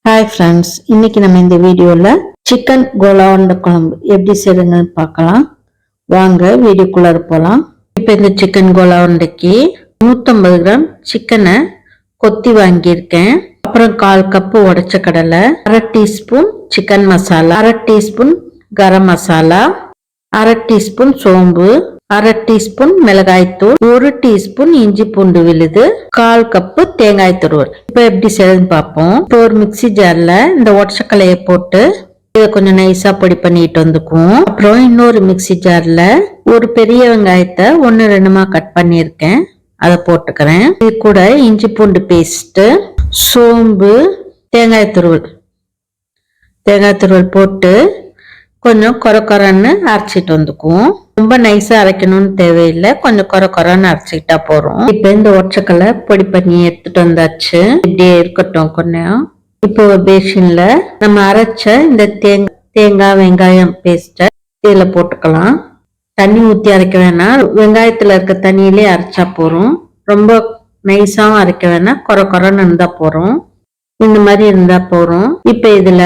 Hi friends, இன்னைக்கு நம்ம இந்த வீடியோல சிக்கன் கோலாண்ட குழம்பு எப்படி செய்யுங்கன்னு பார்க்கலாம். வாங்க வீடியோக்குள்ள போகலாம். இப்போ இந்த சிக்கன் கோலாண்டைக்கு 150 கிராம் சிக்கனை கொத்தி வாங்கியிருக்கேன். அப்புறம் 1/4 கப்பு உடைச்ச கடலை, 1/2 teaspoon chicken masala, 1/2 teaspoon garam masala, 1/2 teaspoon சோம்பு, 1/2 டீஸ்பூன் மிளகாய்த்தூள், 1 டீஸ்பூன் இஞ்சி பூண்டு விழுது, 1/4 கப்பு தேங்காய் துருவல். இப்ப எப்படி செய்யறதுன்னு பார்ப்போம். இப்போ ஒரு மிக்சி ஜார்ல இந்த ஒடச்சக்கலையை போட்டு இதை கொஞ்சம் நைஸா பொடி பண்ணிட்டு வந்துக்குவோம். அப்புறம் இன்னொரு மிக்சி ஜார்ல ஒரு பெரிய வெங்காயத்தை 1-2 கட் பண்ணியிருக்கேன், அதை போட்டுக்கிறேன். இது கூட இஞ்சி பூண்டு பேஸ்ட், சோம்பு, தேங்காய் துருவல் போட்டு கொஞ்சம் கொரன்னு அரைச்சிட்டு வந்துக்குவோம். ரொம்ப நைஸா அரைக்கணும்னு தேவையில்லை, கொஞ்சம் கொரன்னு அரைச்சிக்கிட்டா போறோம். இப்ப இந்த ஒற்றைக்கல்லை பொடி பண்ணி எடுத்துட்டு வந்தாச்சு. இப்படியே இருக்கட்டும் கொஞ்சம். இப்போ ஒரு பேஷன்ல நம்ம அரைச்ச இந்த தேங்காய் வெங்காயம் பேஸ்ட இதுல போட்டுக்கலாம். தண்ணி ஊத்தி அரைக்க வேணாம், வெங்காயத்துல இருக்க தண்ணியிலே அரைச்சா போறோம். ரொம்ப நைஸாவும் அரைக்க வேணாம், கொரன்னு இருந்தா போறோம். இந்த மாதிரி இருந்தா போறோம். இப்ப இதுல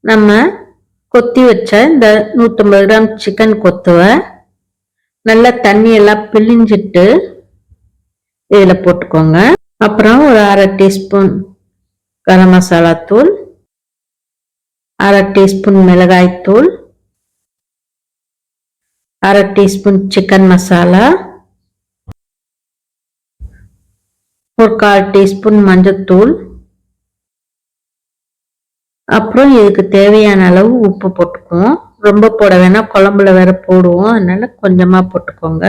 நம்ம கொத்தி வச்ச இந்த 150 கிராம் சிக்கன் கொத்துவை நல்லா தண்ணி எல்லாம் பிழிஞ்சிட்டு இதுல போட்டுக்கோங்க. அப்புறம் ஒரு 1/2 டீஸ்பூன் கரம் மசாலா தூள், 1/2 டீஸ்பூன் மிளகாய் தூள், 1/2 டீஸ்பூன் சிக்கன் மசாலா, ஒரு 1/4 டீஸ்பூன் மஞ்சத்தூள், அப்புறம் இதுக்கு தேவையான அளவு உப்பு போட்டுக்குவோம். ரொம்ப போட வேணாம், குழம்புல வேற போடுவோம், அதனால கொஞ்சமா போட்டுக்கோங்க.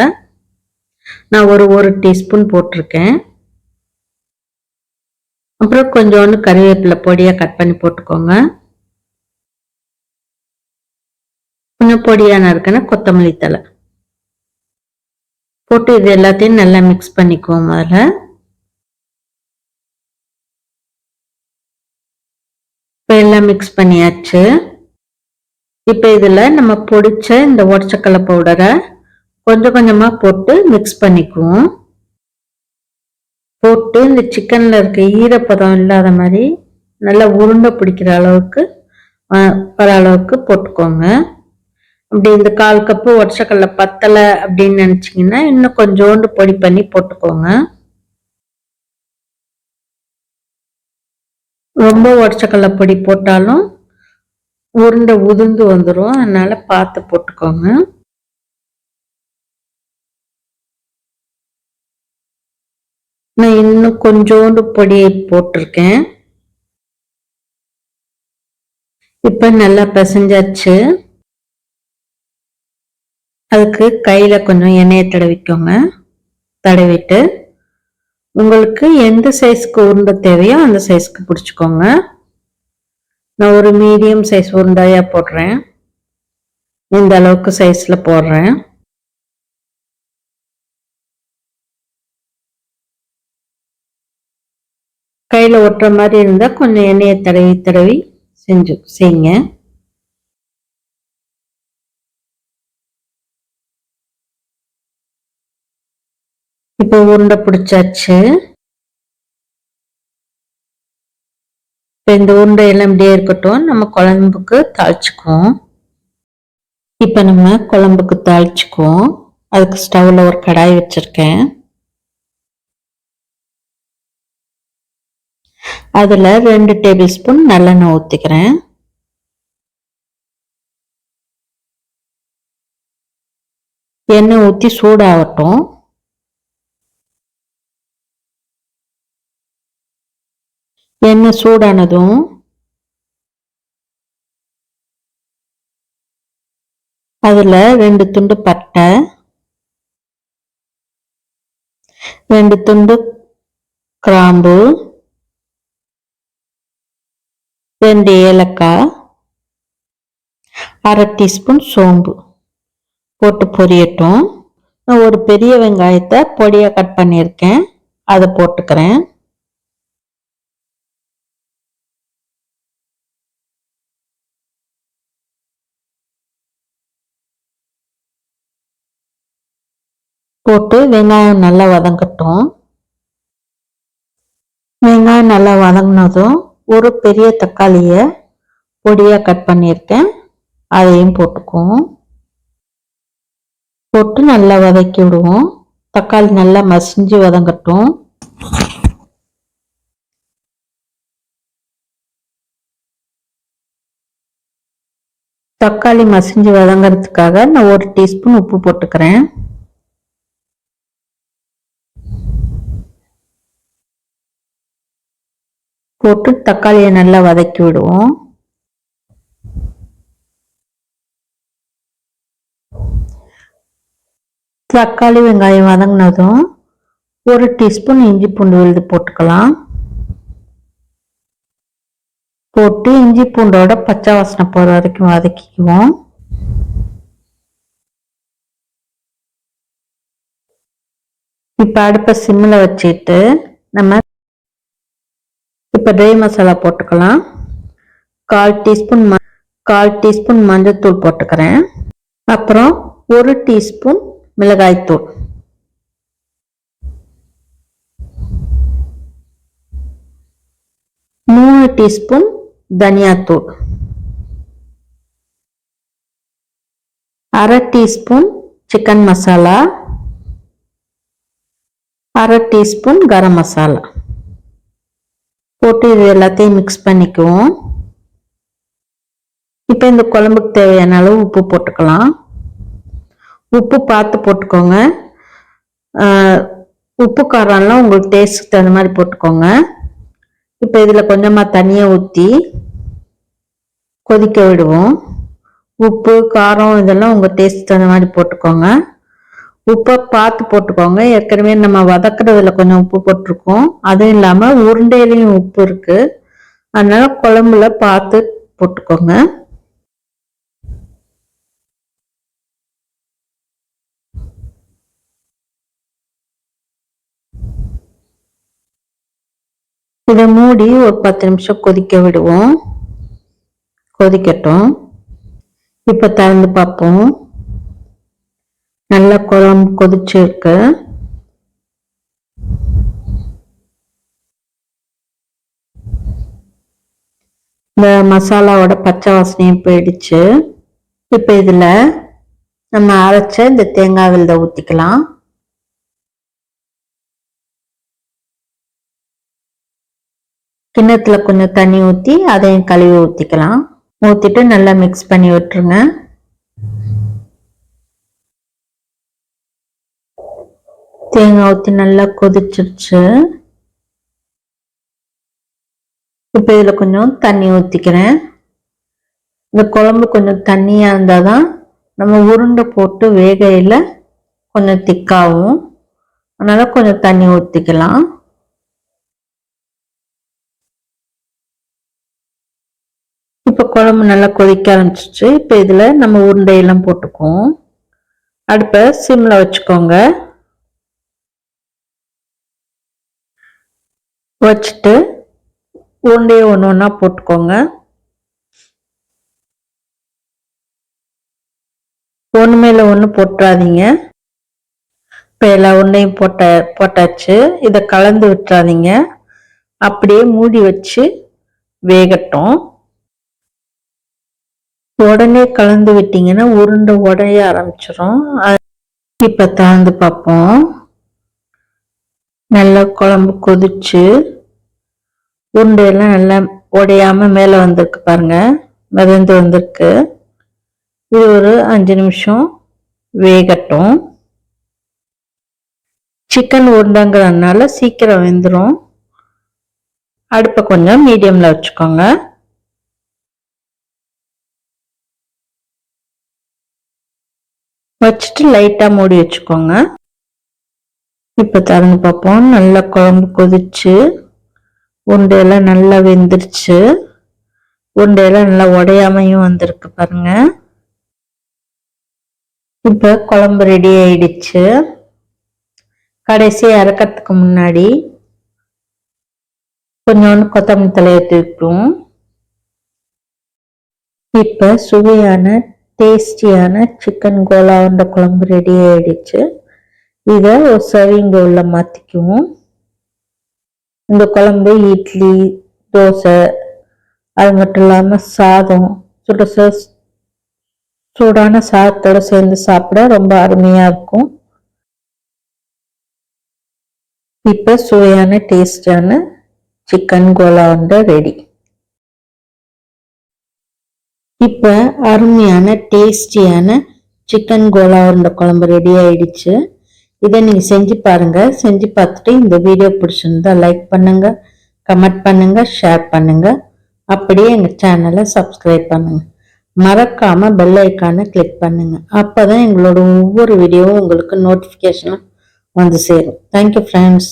நான் ஒரு டீஸ்பூன் போட்டிருக்கேன். அப்புறம் கொஞ்சோண்டு கறிவேப்பிலை பொடியா கட் பண்ணி போட்டுக்கோங்க. கொஞ்சம் பொடியான இருக்குன்னா கொத்தமல்லி தழை போட்டு இது எல்லாத்தையும் நல்லா மிக்ஸ் பண்ணிக்குவோம். முதல்ல இப்போ எல்லாம் மிக்ஸ் பண்ணியாச்சு. இப்போ இதுல நம்ம பொடிச்ச இந்த ஒடச்சக்கல்லை பவுடரை கொஞ்சம் கொஞ்சமா போட்டு மிக்ஸ் பண்ணிக்குவோம். போட்டு இந்த சிக்கன்ல இருக்க ஈரப்பதம் இல்லாத மாதிரி நல்லா உருண்டை பிடிக்கிற அளவுக்கு வர அளவுக்கு போட்டுக்கோங்க. அப்படி இந்த 1/4 கப்பு ஒடச்சக்கல்லை பத்தலை அப்படின்னு நினைச்சீங்கன்னா இன்னும் கொஞ்சோண்டு பொடி பண்ணி போட்டுக்கோங்க. ரொம்ப உடச்சக்கல்ல பொடி போட்டாலும் உருண்டை உதிர்ந்து வந்துடும், அதனால பார்த்து போட்டுக்கோங்க. நான் இன்னும் கொஞ்சோண்டு பொடியை போட்டிருக்கேன். இப்ப நல்லா பிசைஞ்சாச்சு. அதுக்கு கையில கொஞ்சம் எண்ணெயை தடவிக்கோங்க. தடவிட்டு உங்களுக்கு எந்த சைஸ்க்கு உருண்டை தேவையோ அந்த சைஸ்க்கு பிடிச்சிக்கோங்க. நான் ஒரு மீடியம் சைஸ் உருண்டையா போடுறேன். இந்த அளவுக்கு சைஸ்ல போடுறேன். கையில ஒட்டுற மாதிரி இருந்தா கொஞ்சம் எண்ணெயை தடவி செய்யுங்க. இப்போ உருண்டை பிடிச்சாச்சு. இந்த உருண்டை எல்லாம் இப்படியே இருக்கட்டும், நம்ம குழம்புக்கு தாளிச்சுக்குவோம். இப்ப நம்ம குழம்புக்கு தாளிச்சுக்குவோம். அதுக்கு ஸ்டவ்ல ஒரு கடாய் வச்சிருக்கேன். அதுல 2 டேபிள் ஸ்பூன் நல்லெண்ணெய் ஊத்திக்கிறேன். எண்ணெய் ஊத்தி சூடாகட்டும். எண்ணெய் சூடானதும் அதுல 2 துண்டு பட்டை, 2 துண்டு கிராம்பு, 2 ஏலக்காய், 1/2 டீஸ்பூன் சோம்பு போட்டு பொரியட்டும். நான் ஒரு பெரிய வெங்காயத்தை பொடியா கட் பண்ணியிருக்கேன், அதை போட்டுக்கிறேன். போட்டு வெங்காயம் நல்லா வதங்கட்டும். வெங்காயம் நல்லா வதங்கினதும் ஒரு பெரிய தக்காளியை பொடியாக கட் பண்ணியிருக்கேன், அதையும் போட்டுக்குவோம். போட்டு நல்லா வதக்கி விடுவோம். தக்காளி நல்லா மசிஞ்சு வதங்கட்டும். தக்காளி மசிஞ்சு வதங்கிறதுக்காக நான் 1 டீஸ்பூன் உப்பு போட்டுக்கிறேன். போட்டு தக்காளியை நல்லா வதக்கி விடுவோம். தக்காளி வெங்காயம் வதங்கினதும் 1 டீஸ்பூன் இஞ்சி பூண்டு விழுது போட்டுக்கலாம். போட்டு இஞ்சி பூண்டோட பச்சை வாசனை போகிற வரைக்கும் வதக்கிக்குவோம். இப்போ அடுப்பை சிம்மில் வச்சுட்டு நம்ம இப்போ ட்ரை மசாலா போட்டுக்கலாம். 1/4 டீஸ்பூன் மஞ்சள்தூள் போட்டுக்கிறேன். அப்புறம் 1 டீஸ்பூன் மிளகாய்த்தூள், 3 டீஸ்பூன் தனியாத்தூள், 1/2 teaspoon chicken masala, 1/2 teaspoon garam masala போட்டு இது எல்லாத்தையும் மிக்ஸ் பண்ணிக்குவோம். இப்போ இந்த குழம்புக்கு தேவையான அளவு உப்பு போட்டுக்கலாம். உப்பு பார்த்து போட்டுக்கோங்க. உப்பு காரம்லாம் உங்களுக்கு டேஸ்ட்டுக்கு தகுந்த மாதிரி போட்டுக்கோங்க. இப்போ இதில் கொஞ்சமாக தண்ணியை ஊற்றி கொதிக்க விடுவோம். உப்பு காரம் இதெல்லாம் உங்கள் டேஸ்ட்டுக்கு தகுந்த மாதிரி போட்டுக்கோங்க. உப்பை பார்த்து போட்டுக்கோங்க. ஏற்கனவே நம்ம வதக்குறதுல கொஞ்சம் உப்பு போட்டிருக்கோம். அதுவும் இல்லாமல் உருண்டையிலையும் உப்பு இருக்கு. அதனால குழம்புல பார்த்து போட்டுக்கோங்க. இதை மூடி ஒரு 10 நிமிஷம் கொதிக்க விடுவோம். கொதிக்கட்டும். இப்போ திறந்து பார்ப்போம். நல்லா குழம்பு கொதிச்சு இருக்கு. இந்த மசாலாவோட பச்சை வாசனையும் போயிடுச்சு. இப்போ இதில் நம்ம அரைச்ச இந்த தேங்காய் விழுதை ஊற்றிக்கலாம். கிண்ணத்துல கொஞ்சம் தண்ணி ஊற்றி அதையும் கழுவி ஊற்றிக்கலாம். ஊற்றிட்டு நல்லா மிக்ஸ் பண்ணி விட்டுருங்க. தேங்காய் ஊற்றி நல்லா கொதிச்சிருச்சு. இப்போ இதில் கொஞ்சம் தண்ணி ஊற்றிக்கிறேன். இந்த குழம்பு கொஞ்சம் தண்ணியாக இருந்தால் தான் நம்ம உருண்டை போட்டு வேகையில் கொஞ்சம் திக்காகும். அதனால் கொஞ்சம் தண்ணி ஊற்றிக்கலாம். இப்போ குழம்பு நல்லா கொதிக்க ஆரம்பிச்சிச்சு. இப்போ இதில் நம்ம உருண்டையெல்லாம் போட்டுக்குவோம். அடுப்பை சிம்மில் வச்சுக்கோங்க. வச்சுட்டு உருண்டையை ஒன்று ஒன்றா போட்டுக்கோங்க. ஒன்று மேலே ஒன்று போட்டுறாதீங்க. இப்போ எல்லா உருண்டையும் போட்டாச்சு. இதை கலந்து விட்டுறாதீங்க. அப்படியே மூடி வச்சு வேகட்டும். உடனே கலந்து விட்டீங்கன்னா உருண்டை உடைய ஆரம்பிச்சிடும். இப்போ திறந்து பார்ப்போம். நல்லா குழம்பு கொதிச்சு உருண்டையெல்லாம் நல்லா உடையாம மேலே வந்திருக்கு பாருங்க, மிதந்து வந்திருக்கு. இது ஒரு 5 நிமிஷம் வேகட்டும். சிக்கன் உருண்டைங்கிறதுனால சீக்கிரம் வெந்துடும். அடுப்பை கொஞ்சம் மீடியம்ல வச்சுக்கோங்க. வச்சுட்டு லைட்டா மூடி வச்சுக்கோங்க. இப்ப திறந்து பார்ப்போம். நல்லா குழம்பு கொதிச்சு உருண்டையெல்லாம் நல்லா வெந்துருச்சு. உருண்டையெல்லாம் நல்லா உடையாமையும் வந்திருக்கு பாருங்க. இப்ப குழம்பு ரெடி ஆயிடுச்சு. கடைசி இறக்கிறதுக்கு முன்னாடி கொஞ்சோண்டு கொத்தமல்லி தலையை தூக்கும். இப்ப சுவையான டேஸ்டியான சிக்கன் கோலா உருண்டை குழம்பு ரெடி ஆயிடுச்சு. இதை ஒரு சர்விங் பவுல்ல மாத்திக்குவோம். இந்த குழம்பு இட்லி, தோசை, அது மட்டும் இல்லாமல் சாதம், சுட சுட சூடான சாதத்தோட சேர்ந்து சாப்பிட ரொம்ப அருமையா இருக்கும். இப்போ சுவையான டேஸ்டான சிக்கன் கோலா உருண்டை ரெடி. இப்போ அருமையான டேஸ்டியான சிக்கன் கோலா உருண்டை குழம்பு ரெடி ஆயிடுச்சு. இதை நீங்கள் செஞ்சு பாருங்க. செஞ்சு பார்த்துட்டு இந்த வீடியோ பிடிச்சிருந்தா லைக் பண்ணுங்க, கமெண்ட் பண்ணுங்க, ஷேர் பண்ணுங்க. அப்படியே எங்கள் சேனலை சப்ஸ்கிரைப் பண்ணுங்க. மறக்காம பெல் ஐக்கானை கிளிக் பண்ணுங்க. அப்பதான் எங்களோட ஒவ்வொரு வீடியோவும் உங்களுக்கு நோட்டிஃபிகேஷன் வந்து சேரும். Thank you friends.